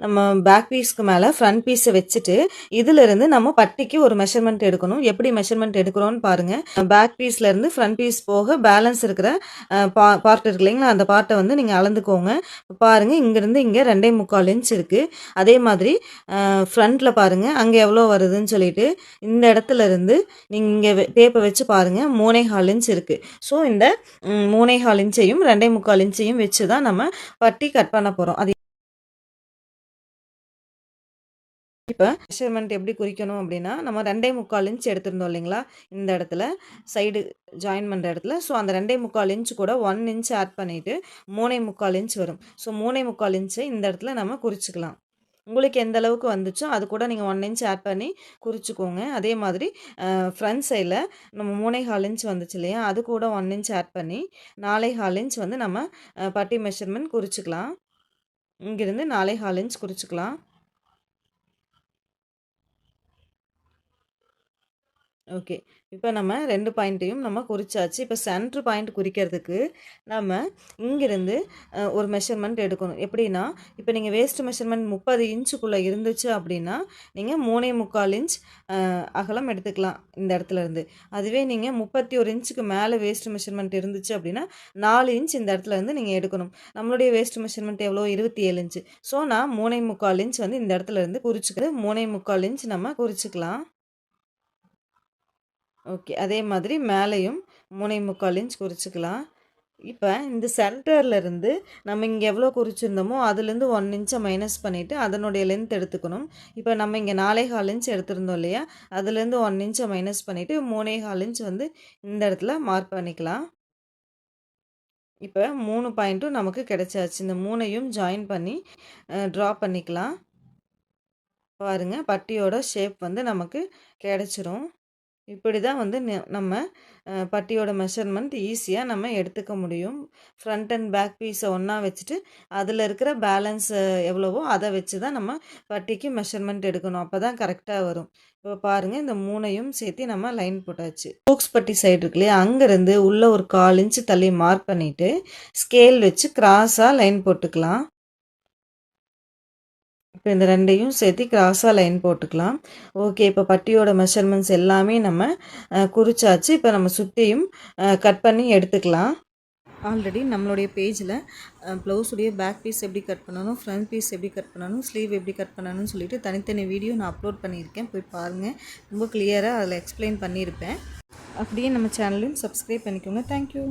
நம்ம பேக் பீஸ்க்கு மேலே ஃப்ரண்ட் பீஸை வச்சுட்டு இதிலிருந்து நம்ம பட்டிக்கு ஒரு மெஷர்மெண்ட் எடுக்கணும். எப்படி மெஷர்மெண்ட் எடுக்கிறோன்னு பாருங்கள். பேக் பீஸ்லேருந்து ஃப்ரண்ட் பீஸ் போக பேலன்ஸ் இருக்கிற பார்ட் இருக்கு இல்லைங்களா, அந்த பார்ட்டை வந்து நீங்கள் அளந்துக்கோங்க. பாருங்கள், இங்கேருந்து இங்கே 2.25 இன்ச் இருக்குது. அதே மாதிரி ஃப்ரண்ட்டில் பாருங்கள் அங்கே எவ்வளோ வருதுன்னு சொல்லிட்டு இந்த இடத்துல இருந்து நீங்கள் இங்கே டேப்பை வச்சு பாருங்கள் 3.25 இன்ச் இருக்குது. ஸோ இந்த 3.25 இன்ச்சையும் 2.25 இன்ச்சையும் வச்சு தான் நம்ம பட்டி கட் பண்ண போகிறோம். அது இப்போ மெஷர்மெண்ட் எப்படி குறிக்கணும் அப்படின்னா, நம்ம 2.25 இன்ச் எடுத்திருந்தோம் இல்லைங்களா, இந்த இடத்துல சைடு ஜாயின் பண்ணுற இடத்துல. ஸோ அந்த 2.25 இன்ச் கூட 1 இன்ச் ஆட் பண்ணிவிட்டு 3.25 இன்ச் வரும். ஸோ 3.25 இன்ச்சை இந்த இடத்துல நம்ம குறிச்சிக்கலாம். உங்களுக்கு எந்த அளவுக்கு வந்துச்சோ அது கூட நீங்கள் 1 இன்ச் ஆட் பண்ணி குறிச்சிக்கோங்க. அதே மாதிரி ஃப்ரண்ட் சைடில் நம்ம 3.25 இன்ச் வந்துச்சு இல்லையா, அது கூட 1 இன்ச் ஆட் பண்ணி 4.25 இன்ச் வந்து நம்ம பட்டி மெஷர்மெண்ட் குறிச்சிக்கலாம். இங்கிருந்து 4.25 இன்ச் குறிச்சிக்கலாம். ஓகே. இப்போ நம்ம 2 பாயிண்ட்டையும் நம்ம குறிச்சாச்சு. இப்போ சென்ட்ரு பாயிண்ட் குறிக்கிறதுக்கு நம்ம இங்கிருந்து ஒரு மெஷர்மெண்ட் எடுக்கணும். எப்படின்னா, இப்போ நீங்கள் வேஸ்ட் மெஷர்மெண்ட் 30 இன்ச்சுக்குள்ளே இருந்துச்சு அப்படின்னா நீங்கள் 3.25 இன்ச் அகலம் எடுத்துக்கலாம் இந்த இடத்துல இருந்து. அதுவே நீங்கள் 31 இன்ச்சுக்கு மேலே வேஸ்ட் மெஷர்மெண்ட் இருந்துச்சு அப்படின்னா 4 இன்ச் இந்த இடத்துல இருந்து நீங்கள் எடுக்கணும். நம்மளுடைய வேஸ்ட் மெஷர்மெண்ட் எவ்வளோ, 27 இன்ச்சு. ஸோ நான் 3.25 இன்ச் வந்து இந்த இடத்துல இருந்து குறிச்சிக்கிறது. 3.25 இன்ச் நம்ம குறிச்சிக்கலாம். ஓகே. அதே மாதிரி மேலேயும் 3.25 இன்ச் குறிச்சிக்கலாம். இப்போ இந்த சென்டர்லேருந்து நம்ம இங்கே எவ்வளோ குறிச்சிருந்தோமோ அதுலேருந்து 1 இன்ச்சை மைனஸ் பண்ணிவிட்டு அதனுடைய லென்த் எடுத்துக்கணும். இப்போ நம்ம இங்கே 4.25 இன்ச் எடுத்திருந்தோம் இல்லையா, அதுலேருந்து 1 இன்ச்சை மைனஸ் பண்ணிவிட்டு 3.25 இன்ச் வந்து இந்த இடத்துல மார்க் பண்ணிக்கலாம். இப்போ 3 பாயிண்ட்டும் நமக்கு கிடைச்சாச்சு. இந்த 3ஐயும் ஜாயின் பண்ணி ட்ரா பண்ணிக்கலாம். பாருங்கள், பட்டியோட ஷேப் வந்து நமக்கு கிடைச்சிரும். இப்படி தான் வந்து நம்ம பட்டியோட மெஷர்மெண்ட் ஈஸியாக நம்ம எடுத்துக்க முடியும். ஃப்ரண்ட் அண்ட் பேக் பீஸை ஒன்றா வச்சுட்டு அதில் இருக்கிற பேலன்ஸ் எவ்வளவோ அதை வச்சு தான் நம்ம பட்டிக்கு மெஷர்மெண்ட் எடுக்கணும். அப்போ தான் கரெக்டாக வரும். இப்போ பாருங்கள், இந்த 3ஐயும் சேர்த்து நம்ம லைன் போட்டாச்சு. ஹூக்ஸ் பட்டி சைடு இருக்கு இல்லையா, அங்கேருந்து உள்ளே ஒரு 1/4 இன்ச்சு தள்ளி மார்க் பண்ணிவிட்டு ஸ்கேல் வச்சு கிராஸாக லைன் போட்டுக்கலாம். இப்போ இந்த 2ஐயும் சேர்த்து கிராஸாக லைன் போட்டுக்கலாம். ஓகே. இப்போ பட்டியோட மெஷர்மெண்ட்ஸ் எல்லாமே நம்ம குறிச்சாச்சு. இப்போ நம்ம சுற்றியும் கட் பண்ணி எடுத்துக்கலாம். ஆல்ரெடி நம்மளுடைய பேஜில் ப்ளவுஸுடைய பேக் பீஸ் எப்படி கட் பண்ணணும், ஃப்ரண்ட் பீஸ் எப்படி கட் பண்ணணும், ஸ்லீவ் எப்படி கட் பண்ணணும்னு சொல்லிட்டு தனித்தனி வீடியோ நான் அப்லோட் பண்ணியிருக்கேன். போய் பாருங்கள், ரொம்ப கிளியராக அதில் எக்ஸ்பிளைன் பண்ணியிருப்பேன். அப்படியே நம்ம சேனலையும் சப்ஸ்கிரைப் பண்ணிக்கோங்க. தேங்க்யூ.